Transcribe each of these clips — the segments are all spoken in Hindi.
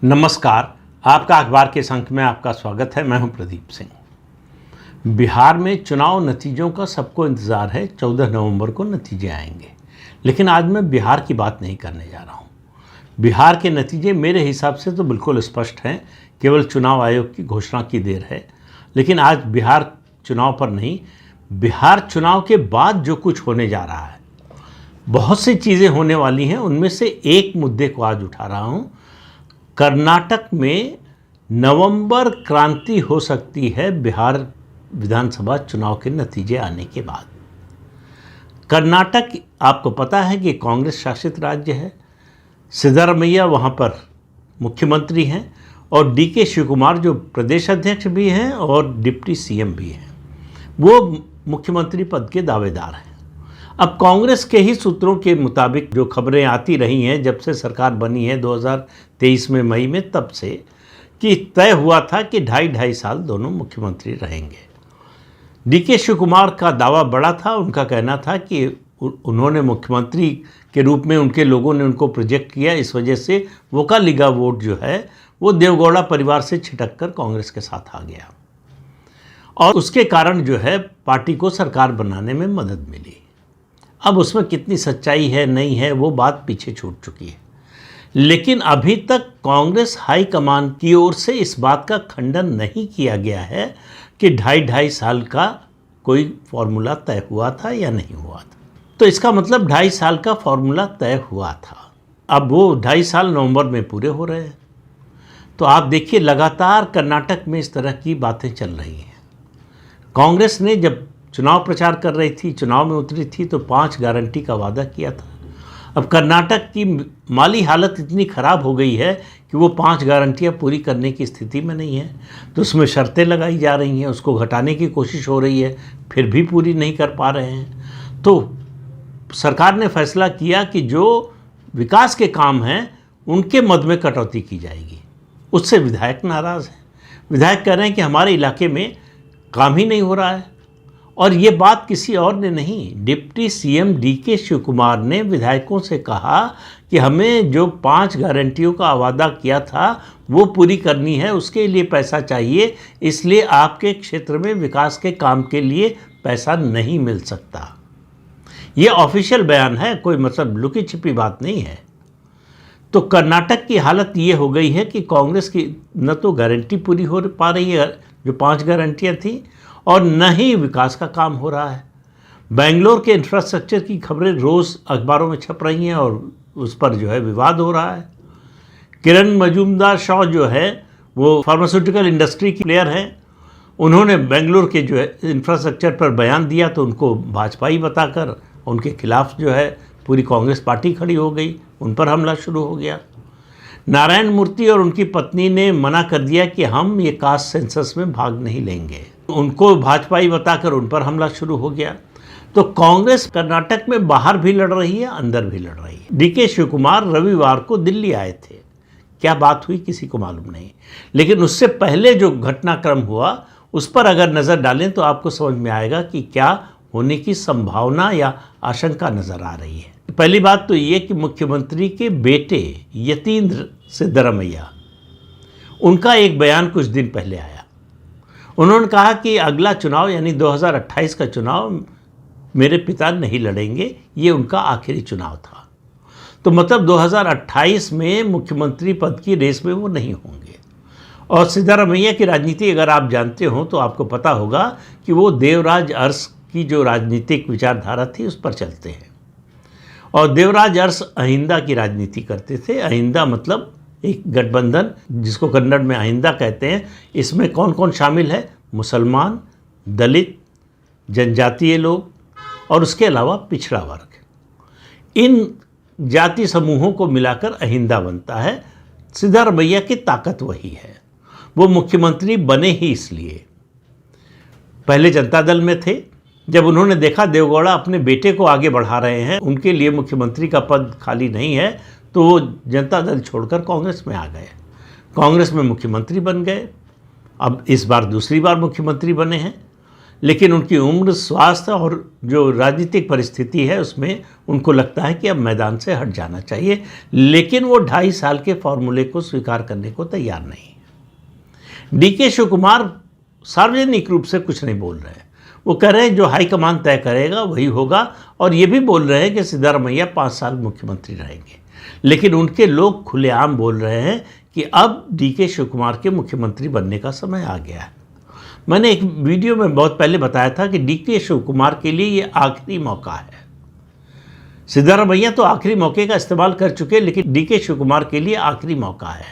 नमस्कार। आपका अखबार के संक में आपका स्वागत है। मैं हूं प्रदीप सिंह। बिहार में चुनाव नतीजों का सबको इंतज़ार है। 14 नवंबर को नतीजे आएंगे, लेकिन आज मैं बिहार की बात नहीं करने जा रहा हूं। बिहार के नतीजे मेरे हिसाब से तो बिल्कुल स्पष्ट हैं, केवल चुनाव आयोग की घोषणा की देर है। लेकिन आज बिहार चुनाव पर नहीं, बिहार चुनाव के बाद जो कुछ होने जा रहा है, बहुत सी चीज़ें होने वाली हैं। उनमें से एक मुद्दे को आज उठा रहा हूं। कर्नाटक में नवंबर क्रांति हो सकती है बिहार विधानसभा चुनाव के नतीजे आने के बाद। कर्नाटक, आपको पता है कि कांग्रेस शासित राज्य है। सिद्धरामैया वहाँ पर मुख्यमंत्री हैं और डीके शिवकुमार जो प्रदेश अध्यक्ष भी हैं और डिप्टी सीएम भी हैं, वो मुख्यमंत्री पद के दावेदार हैं। अब कांग्रेस के ही सूत्रों के मुताबिक जो खबरें आती रही हैं जब से सरकार बनी है 2023 में मई में, तब से कि तय हुआ था कि 2.5 साल दोनों मुख्यमंत्री रहेंगे। डीके शिवकुमार का दावा बड़ा था। उनका कहना था कि उन्होंने मुख्यमंत्री के रूप में उनके लोगों ने उनको प्रोजेक्ट किया, इस वजह से वोकालिगा वोट जो है वो देवगौड़ा परिवार से छिटक कर कांग्रेस के साथ आ गया और उसके कारण जो है पार्टी को सरकार बनाने में मदद मिली। अब उसमें कितनी सच्चाई है नहीं है वो बात पीछे छूट चुकी है, लेकिन अभी तक कांग्रेस हाईकमान की ओर से इस बात का खंडन नहीं किया गया है कि 2.5 साल का कोई फॉर्मूला तय हुआ था या नहीं हुआ था। तो इसका मतलब 2.5 साल का फॉर्मूला तय हुआ था। अब वो 2.5 साल नवंबर में पूरे हो रहे हैं। तो आप देखिए, लगातार कर्नाटक में इस तरह की बातें चल रही हैं। कांग्रेस ने जब चुनाव प्रचार कर रही थी, चुनाव में उतरी थी, तो 5 गारंटी का वादा किया था। अब कर्नाटक की माली हालत इतनी ख़राब हो गई है कि वो 5 गारंटियाँ पूरी करने की स्थिति में नहीं है। तो उसमें शर्तें लगाई जा रही हैं, उसको घटाने की कोशिश हो रही है, फिर भी पूरी नहीं कर पा रहे हैं। तो सरकार ने फैसला किया कि जो विकास के काम हैं उनके मद में कटौती की जाएगी। उससे विधायक नाराज़ हैं। विधायक कह रहे हैं कि हमारे इलाके में काम ही नहीं हो रहा है। और ये बात किसी और ने नहीं, डिप्टी सीएम डीके शिवकुमार ने विधायकों से कहा कि हमें जो 5 गारंटियों का वादा किया था वो पूरी करनी है, उसके लिए पैसा चाहिए, इसलिए आपके क्षेत्र में विकास के काम के लिए पैसा नहीं मिल सकता। ये ऑफिशियल बयान है, कोई मतलब लुकी छिपी बात नहीं है। तो कर्नाटक की हालत ये हो गई है कि कांग्रेस की न तो गारंटी पूरी हो पा रही है जो 5 गारंटियाँ थी, और न ही विकास का काम हो रहा है। बेंगलोर के इंफ्रास्ट्रक्चर की खबरें रोज़ अखबारों में छप रही हैं और उस पर जो है विवाद हो रहा है। किरण मजूमदार शॉ जो है वो फार्मास्यूटिकल इंडस्ट्री की प्लेयर हैं। उन्होंने बेंगलोर के जो है इंफ्रास्ट्रक्चर पर बयान दिया तो उनको भाजपाई बताकर उनके खिलाफ जो है पूरी कांग्रेस पार्टी खड़ी हो गई, उन पर हमला शुरू हो गया। नारायण मूर्ति और उनकी पत्नी ने मना कर दिया कि हम ये कास्ट सेंसस में भाग नहीं लेंगे, उनको भाजपाई बताकर उन पर हमला शुरू हो गया। तो कांग्रेस कर्नाटक में बाहर भी लड़ रही है, अंदर भी लड़ रही है। डीके शिवकुमार रविवार को दिल्ली आए थे, क्या बात हुई किसी को मालूम नहीं, लेकिन उससे पहले जो घटनाक्रम हुआ उस पर अगर नज़र डालें तो आपको समझ में आएगा कि क्या होने की संभावना या आशंका नज़र आ रही है। पहली बात तो ये कि मुख्यमंत्री के बेटे यतीन्द्र सिद्धरामैया, उनका एक बयान कुछ दिन पहले आया। उन्होंने कहा कि अगला चुनाव यानी 2028 का चुनाव मेरे पिता नहीं लड़ेंगे, ये उनका आखिरी चुनाव था। तो मतलब 2028 में मुख्यमंत्री पद की रेस में वो नहीं होंगे। और सिद्धरामैया की राजनीति अगर आप जानते हो तो आपको पता होगा कि वो देवराज अरस की जो राजनीतिक विचारधारा थी उस पर चलते हैं। और देवराज अरस अहिंदा की राजनीति करते थे। अहिंदा मतलब एक गठबंधन, जिसको कन्नड़ में अहिंदा कहते हैं। इसमें कौन कौन शामिल है? मुसलमान, दलित, जनजातीय लोग और उसके अलावा पिछड़ा वर्ग। इन जाति समूहों को मिलाकर अहिंदा बनता है। सिद्धरामैया की ताकत वही है। वो मुख्यमंत्री बने ही इसलिए, पहले जनता दल में थे। जब उन्होंने देखा देवगौड़ा अपने बेटे को आगे बढ़ा रहे हैं, उनके लिए मुख्यमंत्री का पद खाली नहीं है, तो वो जनता दल छोड़कर कांग्रेस में आ गए। कांग्रेस में मुख्यमंत्री बन गए। अब इस बार दूसरी बार मुख्यमंत्री बने हैं। लेकिन उनकी उम्र, स्वास्थ्य और जो राजनीतिक परिस्थिति है उसमें उनको लगता है कि अब मैदान से हट जाना चाहिए, लेकिन वो 2.5 साल के फॉर्मूले को स्वीकार करने को तैयार नहीं। डीके शिव कुमार सार्वजनिक रूप से कुछ नहीं बोल रहे हैं। वो कह रहे हैं जो हाईकमान तय करेगा वही होगा, और ये भी बोल रहे हैं कि सिद्धारमैया 5 साल मुख्यमंत्री रहेंगे। लेकिन उनके लोग खुलेआम बोल रहे हैं कि अब डीके शिव कुमार के मुख्यमंत्री बनने का समय आ गया है। मैंने एक वीडियो में बहुत पहले बताया था कि डीके शिव कुमार के लिए ये आखिरी मौका है। सिद्धारमैया तो आखिरी मौके का इस्तेमाल कर चुके, लेकिन डीके शिव कुमार के लिए आखिरी मौका है,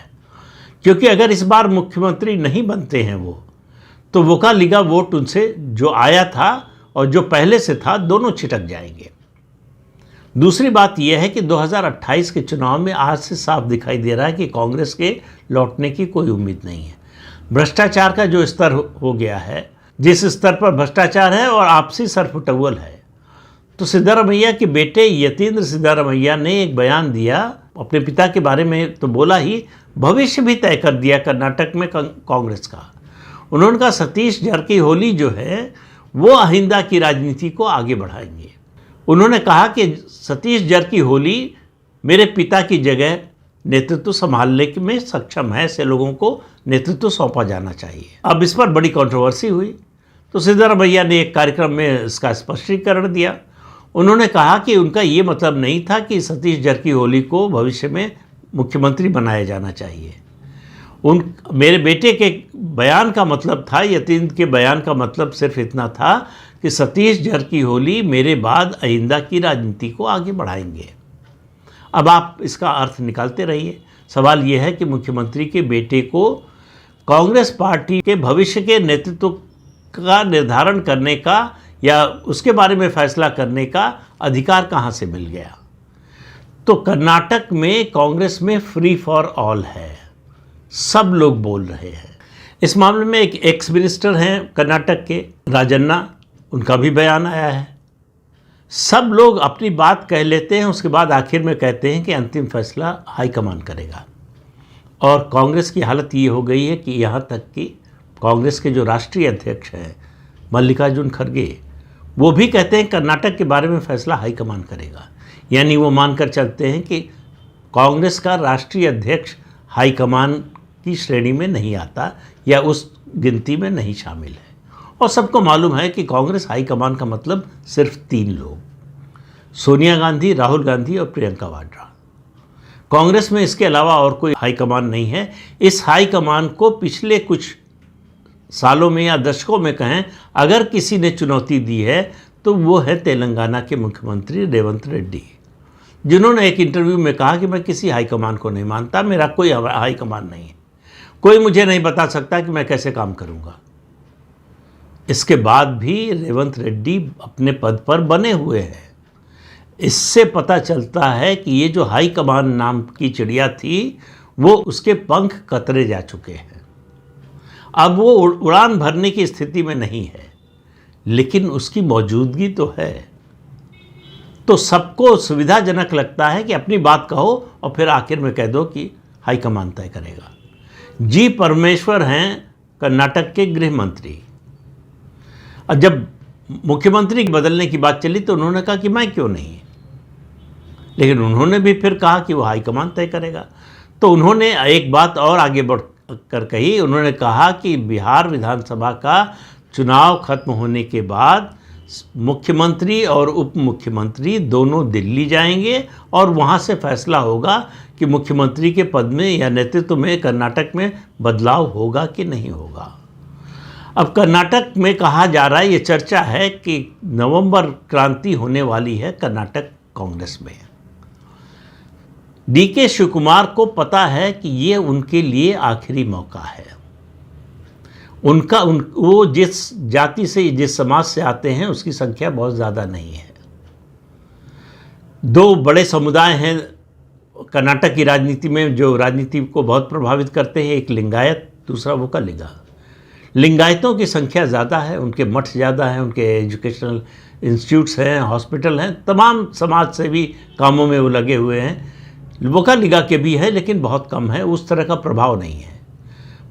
क्योंकि अगर इस बार मुख्यमंत्री नहीं बनते हैं तो वोकालिगा वोट उनसे जो आया था और जो पहले से था दोनों छिटक जाएंगे। दूसरी बात यह है कि 2028 के चुनाव में आज से साफ दिखाई दे रहा है कि कांग्रेस के लौटने की कोई उम्मीद नहीं है। भ्रष्टाचार का जो स्तर हो गया है, जिस स्तर पर भ्रष्टाचार है और आपसी सरफुटौल है, तो सिद्धारमैया के बेटे यतीन्द्र सिद्धारमैया ने एक बयान दिया अपने पिता के बारे में, तो बोला ही भविष्य भी तय कर दिया कर्नाटक में कांग्रेस का। उन्होंने कहा सतीश जारकिहोली जो है वो अहिंदा की राजनीति को आगे बढ़ाएंगे। उन्होंने कहा कि सतीश जारकिहोली मेरे पिता की जगह नेतृत्व संभालने में सक्षम है, ऐसे लोगों को नेतृत्व सौंपा जाना चाहिए। अब इस पर बड़ी कंट्रोवर्सी हुई, तो सिद्धारमैया ने एक कार्यक्रम में इसका स्पष्टीकरण दिया। उन्होंने कहा कि उनका ये मतलब नहीं था कि सतीश जारकिहोली को भविष्य में मुख्यमंत्री बनाया जाना चाहिए। मेरे बेटे के बयान का मतलब था, यतीन्द्र के बयान का मतलब सिर्फ इतना था कि सतीश जारकिहोली मेरे बाद अहिंदा की राजनीति को आगे बढ़ाएंगे। अब आप इसका अर्थ निकालते रहिए। सवाल यह है कि मुख्यमंत्री के बेटे को कांग्रेस पार्टी के भविष्य के नेतृत्व का निर्धारण करने का या उसके बारे में फैसला करने का अधिकार कहाँ से मिल गया? तो कर्नाटक में कांग्रेस में फ्री फॉर ऑल है, सब लोग बोल रहे हैं। इस मामले में एक एक्स मिनिस्टर हैं कर्नाटक के, राजन्ना, उनका भी बयान आया है। सब लोग अपनी बात कह लेते हैं, उसके बाद आखिर में कहते हैं कि अंतिम फैसला हाईकमान करेगा। और कांग्रेस की हालत ये हो गई है कि यहाँ तक कि कांग्रेस के जो राष्ट्रीय अध्यक्ष हैं मल्लिकार्जुन खड़गे, वो भी कहते हैं कर्नाटक के बारे में फैसला हाईकमान करेगा। यानी वो मानकर चलते हैं कि कांग्रेस का राष्ट्रीय अध्यक्ष हाईकमान की श्रेणी में नहीं आता या उस गिनती में नहीं शामिल है। और सबको मालूम है कि कांग्रेस हाईकमान का मतलब सिर्फ 3 लोग, सोनिया गांधी, राहुल गांधी और प्रियंका वाड्रा। कांग्रेस में इसके अलावा और कोई हाईकमान नहीं है। इस हाईकमान को पिछले कुछ सालों में या दशकों में कहें, अगर किसी ने चुनौती दी है तो वो है तेलंगाना के मुख्यमंत्री रेवंत रेड्डी, जिन्होंने एक इंटरव्यू में कहा कि मैं किसी हाईकमान को नहीं मानता, मेरा कोई हाईकमान नहीं है, कोई मुझे नहीं बता सकता कि मैं कैसे काम करूंगा। इसके बाद भी रेवंत रेड्डी अपने पद पर बने हुए हैं। इससे पता चलता है कि ये जो हाईकमान नाम की चिड़िया थी वो उसके पंख कतरे जा चुके हैं। अब वो उड़ान भरने की स्थिति में नहीं है, लेकिन उसकी मौजूदगी तो है। तो सबको सुविधाजनक लगता है कि अपनी बात कहो और फिर आखिर में कह दो कि हाईकमान तय करेगा। जी परमेश्वर हैं कर्नाटक के गृह मंत्री। और जब मुख्यमंत्री बदलने की बात चली तो उन्होंने कहा कि मैं क्यों नहीं, लेकिन उन्होंने भी फिर कहा कि वो हाईकमान तय करेगा। तो उन्होंने एक बात और आगे बढ़ कर कही, उन्होंने कहा कि बिहार विधानसभा का चुनाव खत्म होने के बाद मुख्यमंत्री और उप मुख्यमंत्री दोनों दिल्ली जाएंगे और वहाँ से फैसला होगा कि मुख्यमंत्री के पद में या नेतृत्व में कर्नाटक में बदलाव होगा कि नहीं होगा। अब कर्नाटक में कहा जा रहा है, ये चर्चा है कि नवंबर क्रांति होने वाली है कर्नाटक कांग्रेस में। डीके शिव कुमार को पता है कि ये उनके लिए आखिरी मौका है। वो जिस जाति से, जिस समाज से आते हैं उसकी संख्या बहुत ज़्यादा नहीं है। 2 बड़े समुदाय हैं कर्नाटक की राजनीति में जो राजनीति को बहुत प्रभावित करते हैं, एक लिंगायत, दूसरा वोकालिगा। लिंगायतों की संख्या ज़्यादा है, उनके मठ ज़्यादा हैं, उनके एजुकेशनल इंस्टीट्यूट्स हैं, हॉस्पिटल हैं, तमाम समाज सेवी कामों में वो लगे हुए हैं। वोकालिगा के भी है लेकिन बहुत कम है, उस तरह का प्रभाव नहीं है।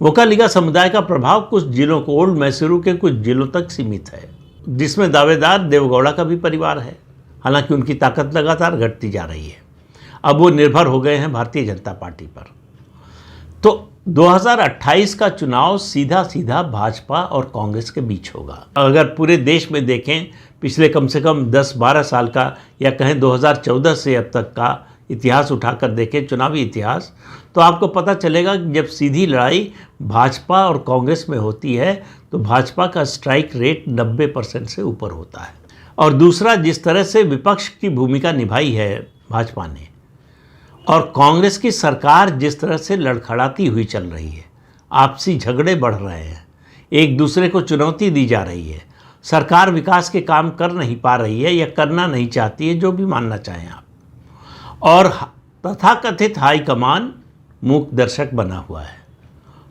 वोकालिगा समुदाय का प्रभाव कुछ जिलों को, ओल्ड मैसूरू के कुछ जिलों तक सीमित है, जिसमें दावेदार देवगौड़ा का भी परिवार है। हालांकि उनकी ताकत लगातार घटती जा रही है। अब वो निर्भर हो गए हैं भारतीय जनता पार्टी पर। तो 2028 का चुनाव सीधा सीधा भाजपा और कांग्रेस के बीच होगा। अगर पूरे देश में देखें, पिछले कम से कम 10-12 साल का, या कहें 2014 से अब तक का इतिहास उठाकर देखें, चुनावी इतिहास, तो आपको पता चलेगा कि जब सीधी लड़ाई भाजपा और कांग्रेस में होती है तो भाजपा का स्ट्राइक रेट 90% से ऊपर होता है। और दूसरा, जिस तरह से विपक्ष की भूमिका निभाई है भाजपा ने, और कांग्रेस की सरकार जिस तरह से लड़खड़ाती हुई चल रही है, आपसी झगड़े बढ़ रहे हैं, एक दूसरे को चुनौती दी जा रही है, सरकार विकास के काम कर नहीं पा रही है या करना नहीं चाहती है, जो भी मानना चाहें आप, और तथाकथित हाईकमान मूक दर्शक बना हुआ है।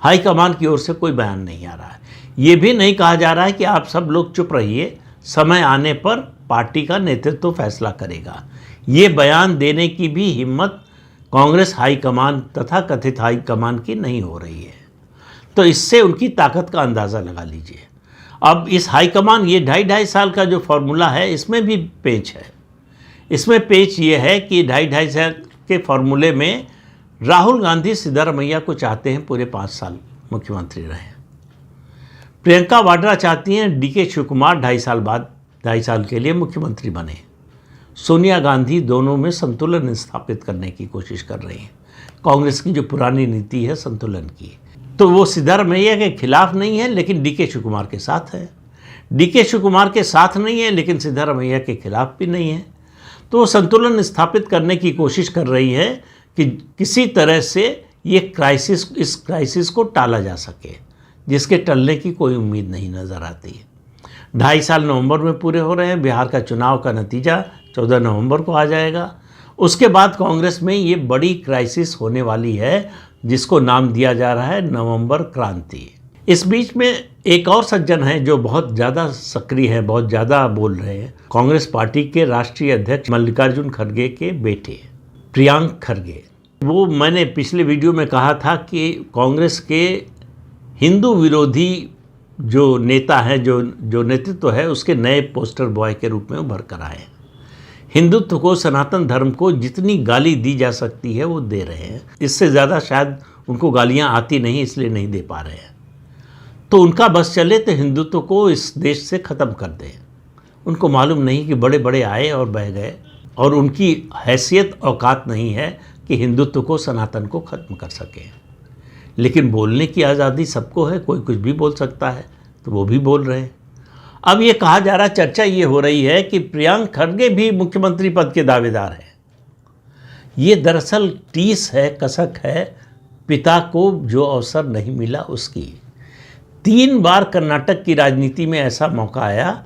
हाईकमान की ओर से कोई बयान नहीं आ रहा है। ये भी नहीं कहा जा रहा है कि आप सब लोग चुप रहिए, समय आने पर पार्टी का नेतृत्व फैसला करेगा। ये बयान देने की भी हिम्मत कांग्रेस हाईकमान तथा कथित हाईकमान की नहीं हो रही है। तो इससे उनकी ताकत का अंदाज़ा लगा लीजिए। अब इस हाईकमान, ये 2.5 साल का जो फॉर्मूला है, इसमें भी पेच है। इसमें पेच ये है कि 2.5 साल के फॉर्मूले में राहुल गांधी सिद्धारमैया को चाहते हैं पूरे 5 साल मुख्यमंत्री रहे। प्रियंका वाड्रा चाहती हैं डीके शिवकुमार 2.5 साल बाद 2.5 साल के लिए मुख्यमंत्री बने। सोनिया गांधी दोनों में संतुलन स्थापित करने की कोशिश कर रही हैं। कांग्रेस की जो पुरानी नीति है संतुलन की, तो वो सिद्धारमैया के खिलाफ नहीं है लेकिन डीके शिवकुमार के साथ है। डीके शिवकुमार के साथ नहीं है लेकिन सिद्धारमैया के खिलाफ भी नहीं है। तो वो संतुलन स्थापित करने की कोशिश कर रही है कि किसी तरह से इस क्राइसिस को टाला जा सके, जिसके टलने की कोई उम्मीद नहीं नज़र आती है। 2.5 साल नवंबर में पूरे हो रहे हैं। बिहार का चुनाव का नतीजा 14 नवंबर को आ जाएगा। उसके बाद कांग्रेस में ये बड़ी क्राइसिस होने वाली है, जिसको नाम दिया जा रहा है नवंबर क्रांति। इस बीच में एक और सज्जन हैं जो बहुत ज़्यादा सक्रिय हैं, बहुत ज़्यादा बोल रहे हैं। कांग्रेस पार्टी के राष्ट्रीय अध्यक्ष मल्लिकार्जुन खड़गे के बेटे प्रियांक खड़गे। वो मैंने पिछले वीडियो में कहा था कि कांग्रेस के हिंदू विरोधी जो नेता हैं, जो नेतृत्व है, उसके नए पोस्टर बॉय के रूप में उभर कर आए। हिंदुत्व को, सनातन धर्म को जितनी गाली दी जा सकती है वो दे रहे हैं। इससे ज़्यादा शायद उनको गालियां आती नहीं, इसलिए नहीं दे पा रहे हैं। तो उनका बस चले तो हिंदुत्व को इस देश से ख़त्म कर दें। उनको मालूम नहीं कि बड़े बड़े आए और बह गए, और उनकी हैसियत औकात नहीं है कि हिंदुत्व को, सनातन को ख़त्म कर सकें। लेकिन बोलने की आज़ादी सबको है, कोई कुछ भी बोल सकता है, तो वो भी बोल रहे हैं। अब ये कहा जा रहा, चर्चा ये हो रही है कि प्रियांक खड़गे भी मुख्यमंत्री पद के दावेदार हैं। ये दरअसल टीस है, कसक है पिता को जो अवसर नहीं मिला उसकी। 3 बार कर्नाटक की राजनीति में ऐसा मौका आया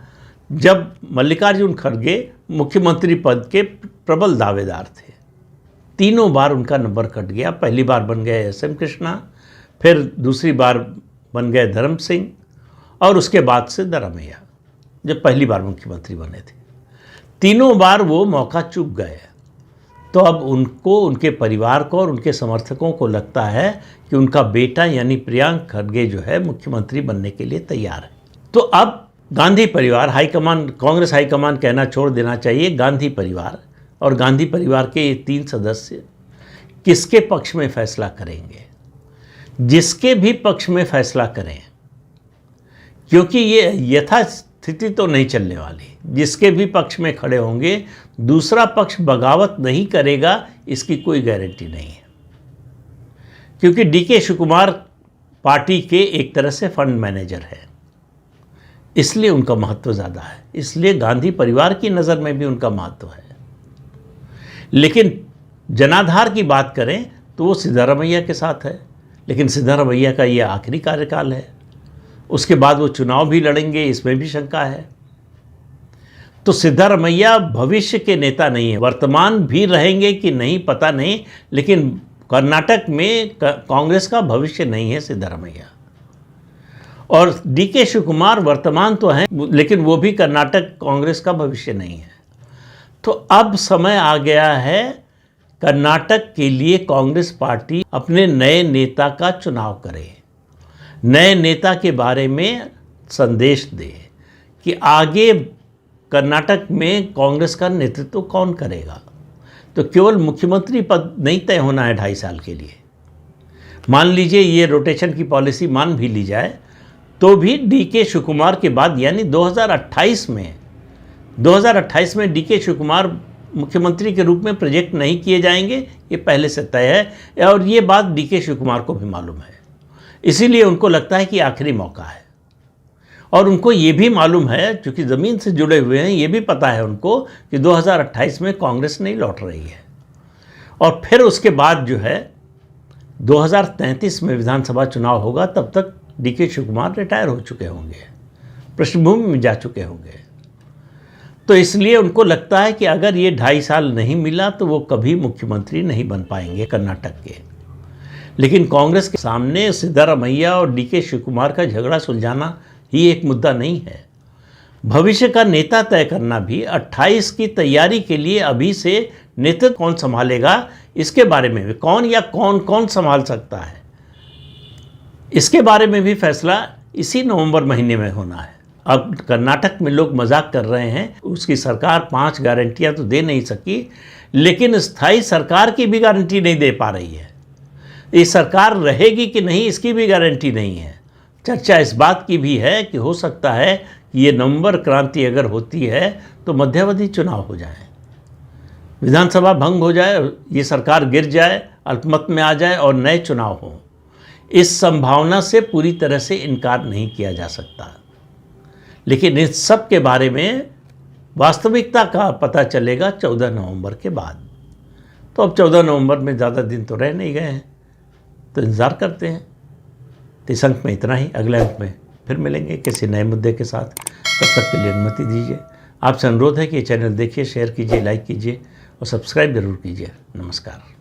जब मल्लिकार्जुन खड़गे मुख्यमंत्री पद के प्रबल दावेदार थे। तीनों बार उनका नंबर कट गया। पहली बार बन गए एस.एम. कृष्णा, फिर दूसरी बार बन गए धर्म सिंह, और उसके बाद सिद्धारमैया जब पहली बार मुख्यमंत्री बने थे। तीनों बार वो मौका चूक गए। तो अब उनको, उनके परिवार को और उनके समर्थकों को लगता है कि उनका बेटा यानी प्रियांक खड़गे जो है मुख्यमंत्री बनने के लिए तैयार है। तो अब गांधी परिवार, हाईकमान, कांग्रेस हाईकमान कहना छोड़ देना चाहिए, गांधी परिवार और गांधी परिवार के ये 3 सदस्य किसके पक्ष में फैसला करेंगे? जिसके भी पक्ष में फैसला करें, क्योंकि ये यथास्थिति तो नहीं चलने वाली। जिसके भी पक्ष में खड़े होंगे, दूसरा पक्ष बगावत नहीं करेगा, इसकी कोई गारंटी नहीं है। क्योंकि डीके शिवकुमार पार्टी के एक तरह से फंड मैनेजर है, इसलिए उनका महत्व ज़्यादा है। इसलिए गांधी परिवार की नज़र में भी उनका महत्व है। लेकिन जनाधार की बात करें तो वो सिद्धारमैया के साथ है। लेकिन सिद्धारमैया का ये आखिरी कार्यकाल है, उसके बाद वो चुनाव भी लड़ेंगे, इसमें भी शंका है। तो सिद्धारमैया भविष्य के नेता नहीं है। वर्तमान भी रहेंगे कि नहीं पता नहीं, लेकिन कर्नाटक में कांग्रेस का भविष्य नहीं है सिद्धारमैया। और डीके शिवकुमार वर्तमान तो हैं, लेकिन वो भी कर्नाटक कांग्रेस का भविष्य नहीं है। तो अब समय आ गया है कर्नाटक के लिए कांग्रेस पार्टी अपने नए नेता का चुनाव करे। नए नेता के बारे में संदेश दे कि आगे कर्नाटक में कांग्रेस का नेतृत्व कौन करेगा। तो केवल मुख्यमंत्री पद नहीं तय होना है 2.5 साल के लिए। मान लीजिए ये रोटेशन की पॉलिसी मान भी ली जाए तो भी डीके शिवकुमार के बाद यानी 2028 में डीके शिवकुमार मुख्यमंत्री के रूप में प्रोजेक्ट नहीं किए जाएंगे, ये पहले से तय है और ये बात डीके शिवकुमार को भी मालूम है। इसीलिए उनको लगता है कि आखिरी मौका है। और उनको ये भी मालूम है, चूँकि ज़मीन से जुड़े हुए हैं, ये भी पता है उनको कि 2028 में कांग्रेस नहीं लौट रही है। और फिर उसके बाद जो है 2033 में विधानसभा चुनाव होगा, तब तक डीके शिवकुमार रिटायर हो चुके होंगे, पृष्ठभूमि में जा चुके होंगे। तो इसलिए उनको लगता है कि अगर ये 2.5 साल नहीं मिला तो वो कभी मुख्यमंत्री नहीं बन पाएंगे कर्नाटक के। लेकिन कांग्रेस के सामने सिद्धारमैया और डीके शिवकुमार का झगड़ा सुलझाना ही एक मुद्दा नहीं है। भविष्य का नेता तय करना भी 28 की तैयारी के लिए अभी से नेतृत्व कौन संभालेगा, इसके बारे में भी कौन संभाल सकता है, इसके बारे में भी फैसला इसी नवंबर महीने में होना है। अब कर्नाटक में लोग मजाक कर रहे हैं, उसकी सरकार 5 गारंटियां तो दे नहीं सकी, लेकिन स्थायी सरकार की भी गारंटी नहीं दे पा रही है। ये सरकार रहेगी कि नहीं इसकी भी गारंटी नहीं है। चर्चा इस बात की भी है कि हो सकता है कि ये नवंबर क्रांति अगर होती है तो मध्यावधि चुनाव हो जाए, विधानसभा भंग हो जाए, ये सरकार गिर जाए, अल्पमत में आ जाए और नए चुनाव हों। इस संभावना से पूरी तरह से इनकार नहीं किया जा सकता। लेकिन इस सब के बारे में वास्तविकता का पता चलेगा 14 नवंबर के बाद। तो अब 14 नवंबर में ज़्यादा दिन तो रह नहीं गए हैं, तो इंतज़ार करते हैं। तो इस अंक में इतना ही, अगले अंक में फिर मिलेंगे किसी नए मुद्दे के साथ। तब तक के लिए अनुमति दीजिए। आपसे अनुरोध है कि ये चैनल देखिए, शेयर कीजिए, लाइक कीजिए और सब्सक्राइब जरूर कीजिए। नमस्कार।